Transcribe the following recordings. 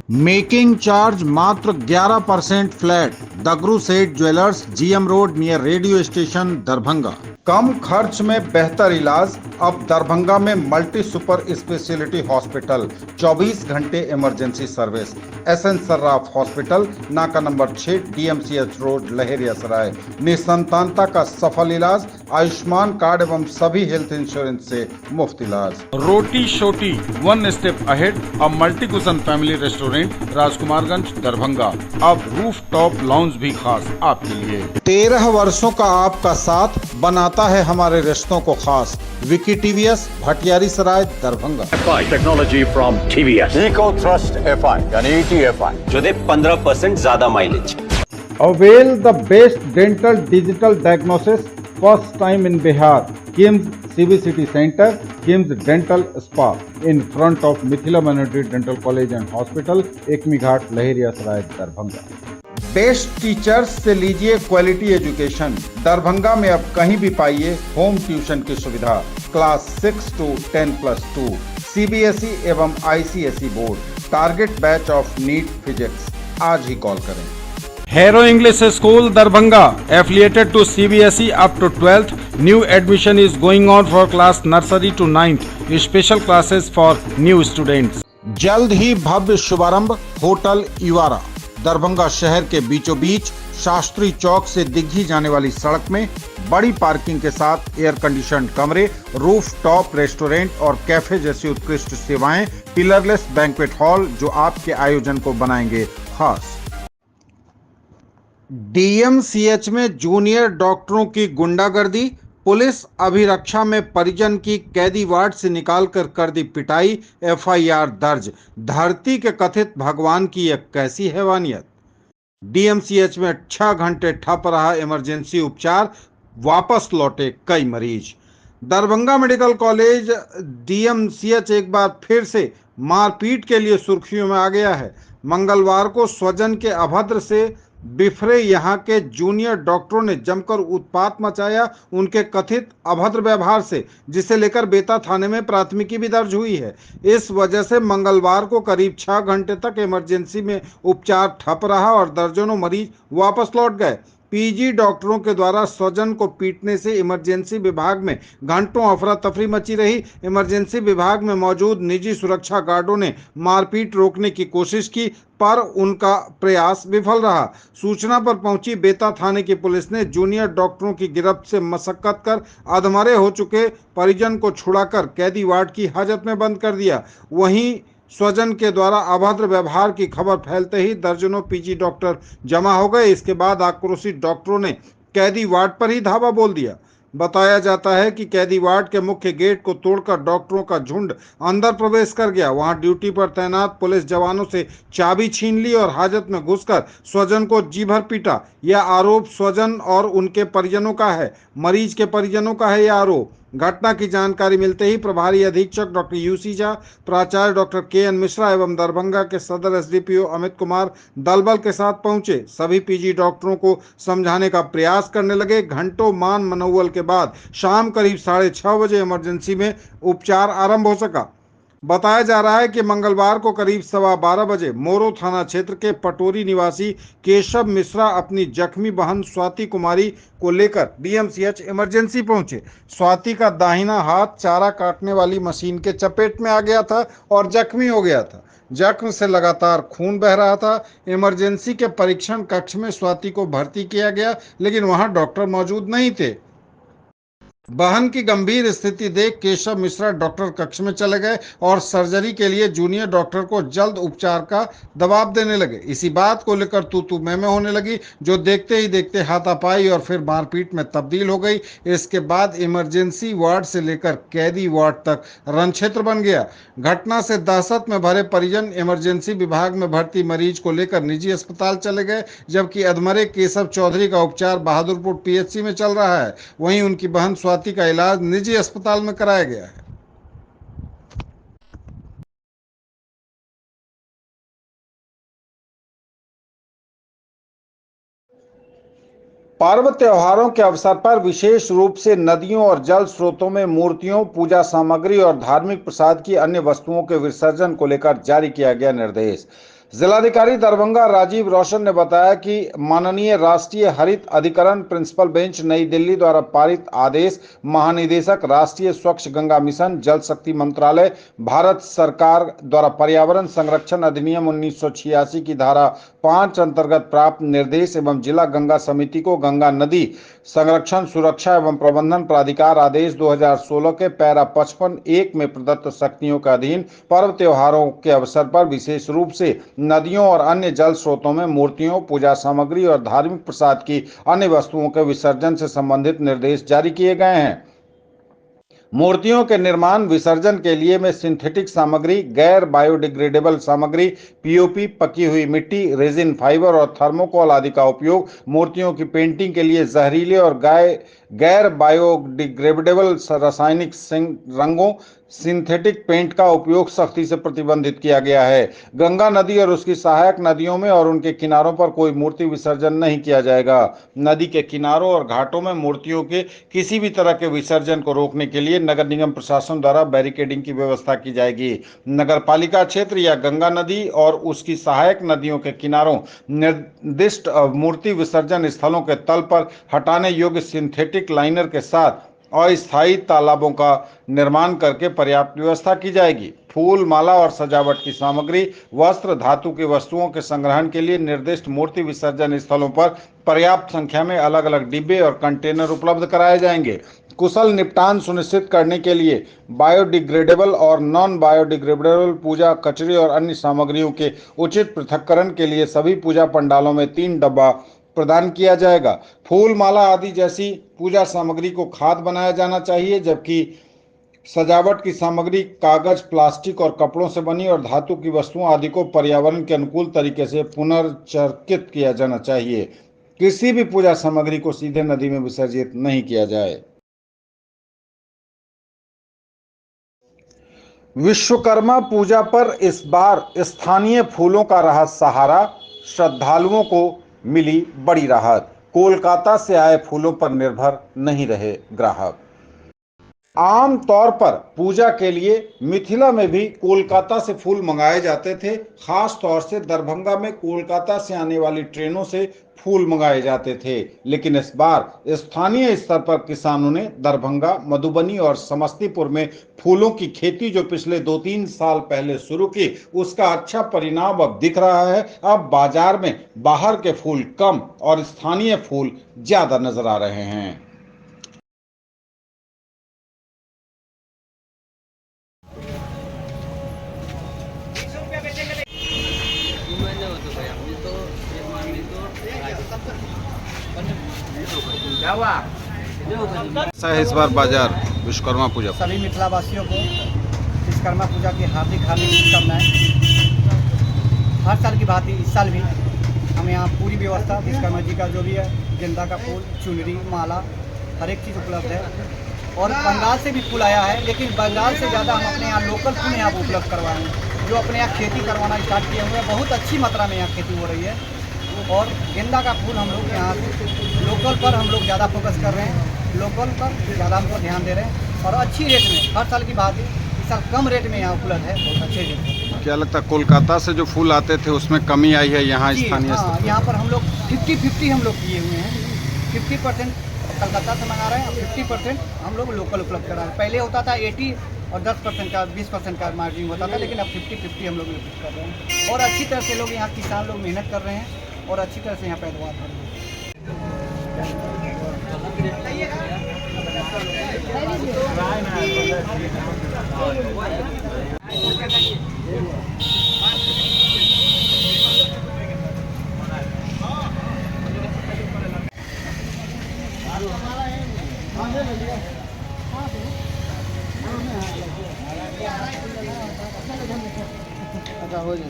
Making charge मात्र 11% flat. Dagru Seth jewellers, GM road near radio station, Darbhanga. कम खर्च में बेहतर इलाज अब दरभंगा में मल्टी सुपर स्पेशलिटी हॉस्पिटल, 24 घंटे emergency service. SN Sarraf hospital, नाका नंबर 6, डीएमसीएच रोड, लहेरियासराय। निसंतानता का सफल इलाज, आयुष्मान कार्ड एवं सभी हेल्थ इंश्योरेंस से मुफ्त इलाज। रोटी शोटी, वन स्टेप अहेड, अब multi cushion family restaurant, Rajkumarganj, Darbhanga. अब रूफ टॉप लाउंज भी खास आपके लिए। 13 वर्षों का आपका साथ बनाता है हमारे रिश्तों को खास। Vicky TVS, Bhatiyari Sarai, Darbhanga. Technology from TVS, eco thrust FI यानी ईटीएफआई, जो दे 15% ज्यादा mileage. Avail the best dental digital diagnosis first time in Bihar. KIMS CBCT Center, KIMS Dental Spa in front of Mithila Minority Dental College and Hospital, Ekmi Ghat, Laheriasarai, Darbhanga. Best teachers से लीजिए quality education. Darbhanga में अब कहीं भी पाइए home tuition की सुविधा। Class 6 to 10+2, CBSE एवं ICSE board. Target batch of NEET physics. आज ही कॉल करें। Hero English School, Darbhanga, affiliated to CBSE up to 12th. New admission is going on for class nursery to 9th. Special classes for new students. जल्द ही भव्य शुभारंभ hotel इवारा। Darbhanga शहर के बीचों बीच शास्त्री चौक से दिग्घी जाने वाली सड़क में बड़ी पार्किंग के साथ एयर कंडीशन कमरे, रूफ टॉप रेस्टोरेंट और कैफे जैसी उत्कृष्ट सेवाएं, पिलरलेस बैंक्वेट हॉल जो आपके आयोजन को बनाएंगे खास। डीएमसीएच में जूनियर डॉक्टरों की गुंडागर्दी, पुलिस अभिरक्षा में परिजन की कैदी वार्ड से निकालकर कर दी पिटाई, एफआईआर दर्ज। धरती के कथित भगवान की यह कैसी हैवानियत। डीएमसीएच में 6 घंटे ठप रहा इमरजेंसी उपचार, वापस लौटे कई मरीज। दरभंगा मेडिकल कॉलेज डीएमसीएच एक बार फिर से मारपीट के लिए सुर्खियों में आ गया है। मंगलवार को स्वजन के अभद्र से बिफरे यहां के जूनियर डॉक्टरों ने जमकर उत्पात मचाया उनके कथित अभद्र व्यवहार से, जिसे लेकर बेता थाने में प्राथमिकी भी दर्ज हुई है। इस वजह से मंगलवार को करीब 6 घंटे तक इमरजेंसी में उपचार ठप रहा और दर्जनों मरीज वापस लौट गए। पीजी डॉक्टरों के द्वारा स्वजन को पीटने से इमरजेंसी विभाग में घंटों अफरा तफरी मची रही। इमरजेंसी विभाग में मौजूद निजी सुरक्षा गार्डों ने मारपीट रोकने की कोशिश की, पर उनका प्रयास विफल रहा। सूचना पर पहुंची बेता थाने की पुलिस ने जूनियर डॉक्टरों की गिरफ्त से मशक्कत कर अधमरे हो चुके परिजन को छुड़ाकर कैदी वार्ड की हाजत में बंद कर दिया। वहीं स्वजन के द्वारा अभद्र व्यवहार की खबर फैलते ही दर्जनों पीजी डॉक्टर जमा हो गए। इसके बाद आक्रोशित डॉक्टरों ने कैदी वार्ड पर ही धावा बोल दिया। बताया जाता है कि कैदी वार्ड के मुख्य गेट को तोड़कर डॉक्टरों का झुंड अंदर प्रवेश कर गया। वहां ड्यूटी पर तैनात पुलिस जवानों से चाबी छीन ली और हाजत में घुसकर स्वजन को जी भर पीटा। यह आरोप स्वजन और उनके परिजनों का है। मरीज के परिजनों का है यह आरोप। घटना की जानकारी मिलते ही प्रभारी अधीक्षक डॉक्टर यूसी झा, प्राचार्य डॉक्टर केएन मिश्रा एवं दरभंगा के सदर एसडीपीओ अमित कुमार दलबल के साथ पहुंचे। सभी पीजी डॉक्टरों को समझाने का प्रयास करने लगे। घंटों मान मनौवल के बाद शाम करीब 6:30 बजे इमरजेंसी में उपचार आरंभ हो सका। बताया जा रहा है कि मंगलवार को करीब 12:15 बजे मोरो थाना क्षेत्र के पटोरी निवासी केशव मिश्रा अपनी जख्मी बहन स्वाति कुमारी को लेकर डीएमसीएच इमरजेंसी पहुंचे। स्वाति का दाहिना हाथ चारा काटने वाली मशीन के चपेट में आ गया था और जख्मी हो गया था। जख्म से लगातार खून बह रहा था। इमरजेंसी के परीक्षण कक्ष में स्वाति को भर्ती किया गया, लेकिन वहां डॉक्टर मौजूद नहीं थे। बहन की गंभीर स्थिति देख केशव मिश्रा डॉक्टर कक्ष में चले गए और सर्जरी के लिए जूनियर डॉक्टर को जल्द उपचार का दबाव देने लगे। इसी बात को लेकर तू मैं होने लगी, जो देखते ही देखते हाथापाई और फिर मारपीट में तब्दील हो गई। इसके बाद इमरजेंसी वार्ड से लेकर कैदी वार्ड तक रणक्षेत्र बन गया। घटना से दहशत में भरे परिजन इमरजेंसी विभाग में भर्ती मरीज को लेकर निजी अस्पताल चले गए, जबकि अधमरे केशव चौधरी का उपचार बहादुरपुर पीएचसी में चल रहा है। वहीं उनकी बहन स्वाति का इलाज निजी अस्पताल में कराया गया है। पर्व त्योहारों के अवसर पर विशेष रूप से नदियों और जल स्रोतों में मूर्तियों, पूजा सामग्री और धार्मिक प्रसाद की अन्य वस्तुओं के विसर्जन को लेकर जारी किया गया निर्देश। जिलाधिकारी दरभंगा राजीव रोशन ने बताया कि माननीय राष्ट्रीय हरित अधिकरण प्रिंसिपल बेंच नई दिल्ली द्वारा पारित आदेश, महानिदेशक राष्ट्रीय स्वच्छ गंगा मिशन, जल शक्ति मंत्रालय, भारत सरकार द्वारा पर्यावरण संरक्षण अधिनियम 1986 की धारा 5 अंतर्गत प्राप्त निर्देश एवं जिला गंगा समिति को गंगा नदी संरक्षण, सुरक्षा एवं प्रबंधन प्राधिकार आदेश 2016 के पैरा 55(1) में प्रदत्त शक्तियों के अधीन पर्व त्योहारों के अवसर पर विशेष रूप से नदियों और अन्य जल स्रोतों में मूर्तियों, पूजा सामग्री और धार्मिक प्रसाद की अन्य वस्तुओं के विसर्जन से संबंधित निर्देश जारी किए गए हैं। मूर्तियों के निर्माण विसर्जन के लिए में सिंथेटिक सामग्री, गैर बायोडिग्रेडेबल सामग्री, पीओपी, पकी हुई मिट्टी, रेजिन फाइबर और थर्मोकोल आदि का उपयोग, मूर्तियों की पेंटिंग के लिए जहरीले और गैर बायोडिग्रेडेबल रासायनिक रंगों, सिंथेटिक पेंट का उपयोग सख्ती से प्रतिबंधित किया गया है। गंगा नदी और उसकी सहायक नदियों में और उनके किनारों पर कोई मूर्ति विसर्जन नहीं किया जाएगा। नदी के किनारों और घाटों में मूर्तियों के किसी भी तरह के विसर्जन को रोकने के लिए नगर निगम प्रशासन द्वारा बैरिकेडिंग की व्यवस्था की जाएगी। नगर पालिका क्षेत्र या गंगा नदी और उसकी सहायक नदियों के किनारों निर्दिष्ट मूर्ति विसर्जन स्थलों के तल पर हटाने योग्य सिंथेटिक लाइनर के साथ अस्थायी तालाबों का निर्माण करके पर्याप्त व्यवस्था की जाएगी। फूल, माला और सजावट की सामग्री, वस्त्र, धातु की वस्तुओं के संग्रहण के लिए निर्दिष्ट मूर्ति विसर्जन स्थलों पर पर्याप्त संख्या में अलग अलग डिब्बे और कंटेनर उपलब्ध कराए जाएंगे। कुशल निपटान सुनिश्चित करने के लिए बायोडिग्रेडेबल और नॉन बायोडिग्रेडेबल पूजा कचरे और अन्य सामग्रियों के उचित पृथक्करण के लिए सभी पूजा पंडालों में 3 डब्बा प्रदान किया जाएगा। फूल, माला आदि जैसी पूजा सामग्री को खाद बनाया जाना चाहिए, जबकि सजावट की सामग्री कागज, प्लास्टिक और कपड़ों से बनी और धातु की वस्तुओं आदि को पर्यावरण के अनुकूल तरीके से पुनर्चक्रित किया जाना चाहिए। किसी भी पूजा सामग्री को सीधे नदी में विसर्जित नहीं किया जाए। विश्वकर्मा पूजा पर इस बार स्थानीय फूलों का रहा सहारा, श्रद्धालुओं को मिली बड़ी राहत। कोलकाता से आए फूलों पर निर्भर नहीं रहे ग्राहक। आम तौर पर पूजा के लिए मिथिला में भी कोलकाता से फूल मंगाए जाते थे। खास तौर से दरभंगा में कोलकाता से आने वाली ट्रेनों से फूल मंगाए जाते थे, लेकिन इस बार स्थानीय स्तर पर किसानों ने दरभंगा, मधुबनी और समस्तीपुर में फूलों की खेती जो पिछले 2-3 साल पहले शुरू की, उसका अच्छा परिणाम अब दिख रहा है। अब बाजार में बाहर के फूल कम और स्थानीय फूल ज्यादा नजर आ रहे हैं। इस बार बाजार विश्वकर्मा पूजा सभी मिथिला वासियों को विश्वकर्मा पूजा की हार्दिक शुभकामनाएं। हर साल की भांति इस साल भी हम यहाँ पूरी व्यवस्था विश्वकर्मा जी का जो भी है, गेंदा का फूल, चुनरी, माला, हर एक चीज़ उपलब्ध है। और बंगाल से भी फूल आया है, लेकिन बंगाल से ज़्यादा हम अपने यहाँ लोकल फूल यहाँ पर उपलब्ध करवाए हैं, जो अपने यहाँ खेती करवाना स्टार्ट किए हुए हैं। बहुत अच्छी मात्रा में यहाँ खेती हो रही है। और गेंदा का फूल हम लोग यहाँ लोकल पर हम लोग ज़्यादा फोकस कर रहे हैं, लोकल पर ज़्यादा हमको ध्यान दे रहे हैं। और अच्छी रेट में, हर साल की बात है, इस साल कम रेट में यहाँ उपलब्ध है, बहुत अच्छे रेट में। क्या लगता है कोलकाता से जो फूल आते थे उसमें कमी आई है यहाँ स्थानीय? हाँ, यहाँ पर हम लोग 50-50 हम लोग किए हुए हैं। 50% कलकत्ता से मंगा रहे हैं और 50% हम लोग लोकल उपलब्ध करा रहे हैं। पहले होता था 80 और 10% का 20% का मार्जिन होता था, लेकिन अब 50-50 हम लोग उपलब्ध कर रहे हैं। और अच्छी तरह से लोग यहाँ किसान लोग मेहनत कर रहे हैं और अच्छी तरह से यहाँ पैदावार कर रहे हैं। हो जाता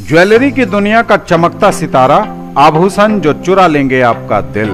ज्वेलरी की दुनिया का चमकता सितारा, आभूषण जो चुरा लेंगे आपका दिल।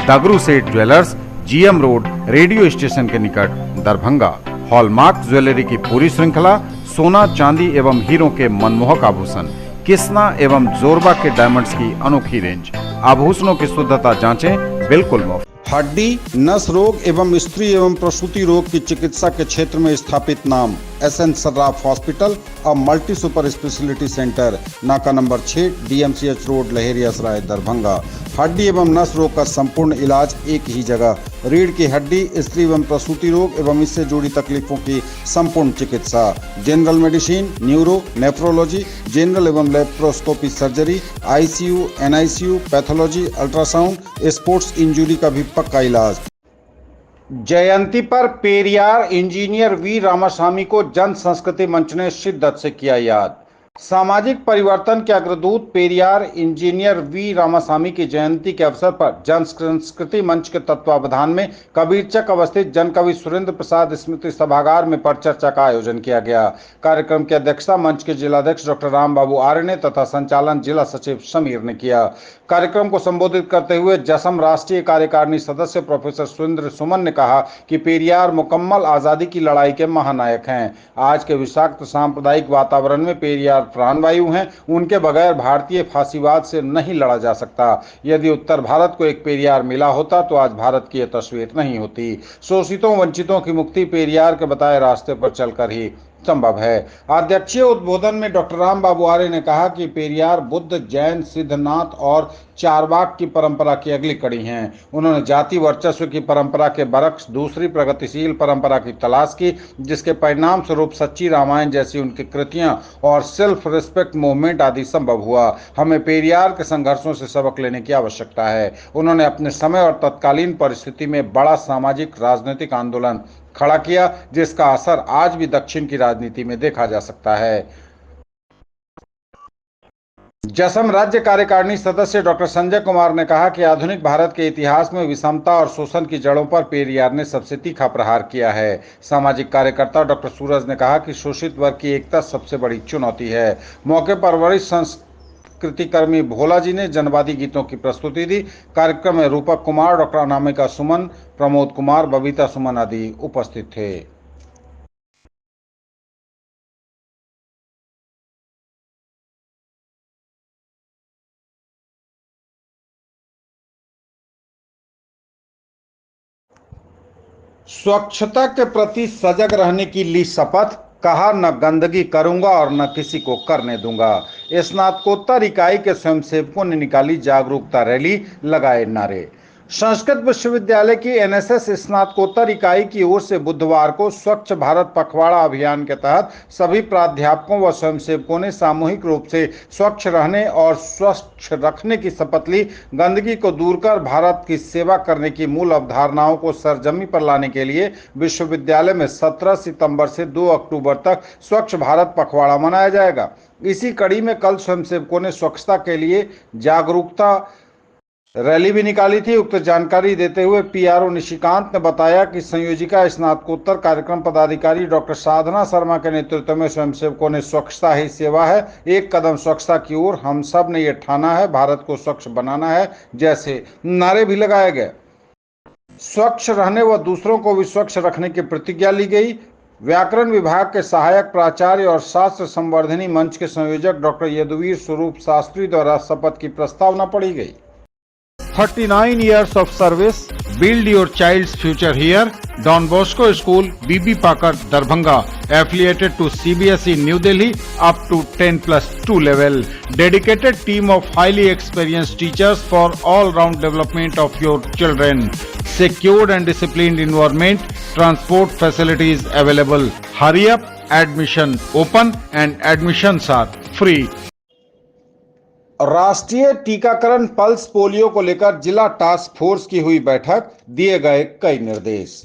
दगरू Seth jewellers, GM road, radio station के निकट, दरभंगा। हॉलमार्क ज्वेलरी की पूरी श्रृंखला, सोना, चांदी एवं हीरों के मनमोहक आभूषण, किस्ना एवं जोरबा के डायमंड्स की अनोखी रेंज। आभूषणों की शुद्धता जांचें, बिल्कुल मुफ्त। हड्डी, नस रोग एवं स्त्री एवं प्रसूति रोग की चिकित्सा के क्षेत्र में स्थापित नाम SN सर्राफ हॉस्पिटल, अब मल्टी सुपर स्पेशलिटी सेंटर, नाका number 6, DMCH road, Laheriasarai, Darbhanga. हड्डी एवं नस रोग का संपूर्ण इलाज एक ही जगह। रीढ़ की हड्डी, स्त्री एवं प्रसूति रोग एवं इससे जुड़ी तकलीफों की संपूर्ण चिकित्सा, general medicine, neuro, nephrology, general एवं laparoscopy surgery, ICU, NICU, pathology, ultrasound, sports injury का भी पक्का इलाज। जयंती पर पेरियार इंजीनियर वी रामास्वामी को जन संस्कृति मंच ने शिद्दत से किया याद। सामाजिक परिवर्तन के अग्रदूत पेरियार इंजीनियर वी रामास्वामी की जयंती के अवसर पर जन संस्कृति मंच के तत्वावधान में कबीरचक अवस्थित जन कवि सुरेंद्र प्रसाद स्मृति सभागार में परिचर्चा का आयोजन किया गया। कार्यक्रम की अध्यक्षता मंच के जिलाध्यक्ष डॉक्टर राम बाबू आर्य ने तथा संचालन जिला सचिव समीर ने किया। कार्यक्रम को संबोधित करते हुए जसम राष्ट्रीय कार्यकारिणी सदस्य प्रोफेसर सुरेंद्र सुमन ने कहा कि पेरियार मुकम्मल आजादी की लड़ाई के महानायक हैं। आज के विषाक्त सांप्रदायिक वातावरण में पेरियार प्राणवायु हैं। उनके बगैर भारतीय फांसीवाद से नहीं लड़ा जा सकता। यदि उत्तर भारत को एक पेरियार मिला होता तो आज भारत की यह तस्वीर नहीं होती। शोषितों वंचितों की मुक्ति पेरियार के बताए रास्ते पर चलकर ही संभव है। अध्यक्षीय उद्बोधन में डॉक्टर राम बाबू आर्य ने कहा कि पेरियार बुद्ध, जैन, सिद्धनाथ और चारवाक की परंपरा की अगली कड़ी हैं। उन्होंने जाति वर्चस्व की परंपरा के बरक्स दूसरी प्रगतिशील परंपरा की तलाश की, जिसके परिणाम स्वरूप सच्ची रामायण जैसी उनकी कृतियां और सेल्फ रिस्पेक्ट मूवमेंट आदि संभव हुआ। हमें पेरियार के संघर्षों से सबक लेने की आवश्यकता है। उन्होंने अपने समय और तत्कालीन परिस्थिति में बड़ा सामाजिक राजनीतिक आंदोलन खड़ा किया, जिसका असर आज भी दक्षिण की राजनीति में देखा जा सकता है। जसम राज्य कार्यकारिणी सदस्य डॉक्टर संजय कुमार ने कहा कि आधुनिक भारत के इतिहास में विषमता और शोषण की जड़ों पर पेरियार ने सबसे तीखा प्रहार किया है। सामाजिक कार्यकर्ता डॉक्टर सूरज ने कहा कि शोषित वर्ग की एकता सबसे बड़ी चुनौती है। मौके पर वरिष्ठ संस्कृतिकर्मी भोला जी ने जनवादी गीतों की प्रस्तुति दी। कार्यक्रम में रूपक कुमार, डॉक्टर अनामिका सुमन, प्रमोद कुमार, बबीता सुमन आदि उपस्थित थे। स्वच्छता के प्रति सजग रहने की ली शपथ, कहा न गंदगी करूंगा और न किसी को करने दूंगा। स्नातकोत्तर इकाई के स्वयंसेवकों ने निकाली जागरूकता रैली, लगाए नारे। संस्कृत विश्वविद्यालय की NSS स्नातकोत्तर इकाई की ओर से बुधवार को स्वच्छ भारत पखवाड़ा अभियान के तहत सभी प्राध्यापकों व स्वयंसेवकों ने सामूहिक रूप से स्वच्छ रहने और स्वच्छ रखने की शपथ ली। गंदगी को दूर कर भारत की सेवा करने की मूल अवधारणाओं को सरजमी पर लाने के लिए विश्वविद्यालय में 17 सितंबर से 2 अक्टूबर तक स्वच्छ भारत पखवाड़ा मनाया जाएगा। इसी कड़ी में कल स्वयंसेवकों ने स्वच्छता के लिए जागरूकता रैली भी निकाली थी। उक्त जानकारी देते हुए PRO निशिकांत ने बताया कि संयोजिका स्नातकोत्तर कार्यक्रम पदाधिकारी डॉक्टर साधना शर्मा के नेतृत्व में स्वयंसेवकों ने स्वच्छता ही सेवा है, एक कदम स्वच्छता की ओर, हम सब ने ये ठाना है, भारत को स्वच्छ बनाना है जैसे नारे भी लगाए गए। स्वच्छ रहने व दूसरों को भी स्वच्छ रखने की प्रतिज्ञा ली गई। व्याकरण विभाग के सहायक प्राचार्य और शास्त्र संवर्धनी मंच के संयोजक डॉक्टर यदुवीर स्वरूप शास्त्री द्वारा शपथ की प्रस्तावना पढ़ी गई। 39 years of service, build your child's future here. Don Bosco School, BB Pakar, Darbhanga, affiliated to CBSE New Delhi up to 10+2 level. Dedicated team of highly experienced teachers for all-round development of your children. Secured and disciplined environment, transport facilities available. Hurry up, admission open and admissions are free. राष्ट्रीय टीकाकरण pulse polio को लेकर जिला task force की हुई बैठक, दिए गए कई निर्देश।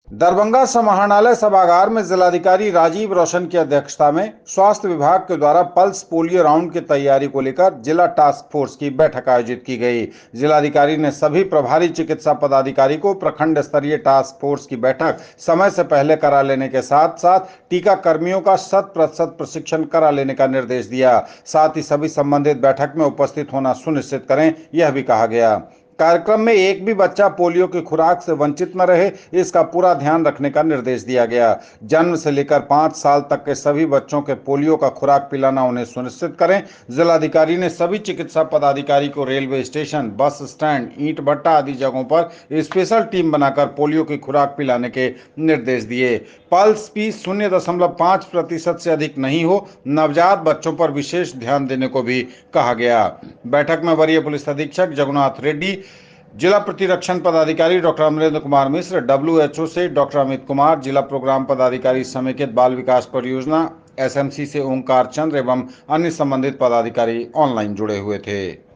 दरभंगा समाहरणालय सभागार में जिलाधिकारी राजीव रोशन की अध्यक्षता में स्वास्थ्य विभाग के द्वारा पल्स पोलियो राउंड की तैयारी को लेकर जिला टास्क फोर्स की बैठक आयोजित की गई। जिलाधिकारी ने सभी प्रभारी चिकित्सा पदाधिकारी को प्रखंड स्तरीय टास्क फोर्स की बैठक समय से पहले करा लेने के साथ साथ टीका कर्मियों का 100% प्रशिक्षण करा लेने का निर्देश दिया। साथ ही सभी संबंधित बैठक में उपस्थित होना सुनिश्चित करें, यह भी कहा गया। कार्यक्रम में एक भी बच्चा पोलियो की खुराक से वंचित न रहे, इसका पूरा ध्यान रखने का निर्देश दिया गया। जन्म से लेकर 5 साल तक के सभी बच्चों के पोलियो का खुराक पिलाना उन्हें सुनिश्चित करें। जिलाधिकारी ने सभी चिकित्सा पदाधिकारी को रेलवे स्टेशन, बस स्टैंड, ईंट भट्टा आदि जगहों पर स्पेशल टीम बनाकर पोलियो की खुराक पिलाने के निर्देश दिए। पल्स भी 0.5% से अधिक नहीं हो, नवजात बच्चों पर विशेष ध्यान देने को भी कहा गया। बैठक में वरीय पुलिस अधीक्षक जगन्नाथ रेड्डी, जिला प्रतिरक्षण पदाधिकारी डॉक्टर अमरेंद्र कुमार मिश्र, WHO से डॉक्टर अमित कुमार, जिला प्रोग्राम पदाधिकारी समेकित बाल विकास परियोजना SMC से ओंकार चंद्र एवं अन्य संबंधित पदाधिकारी ऑनलाइन जुड़े हुए थे।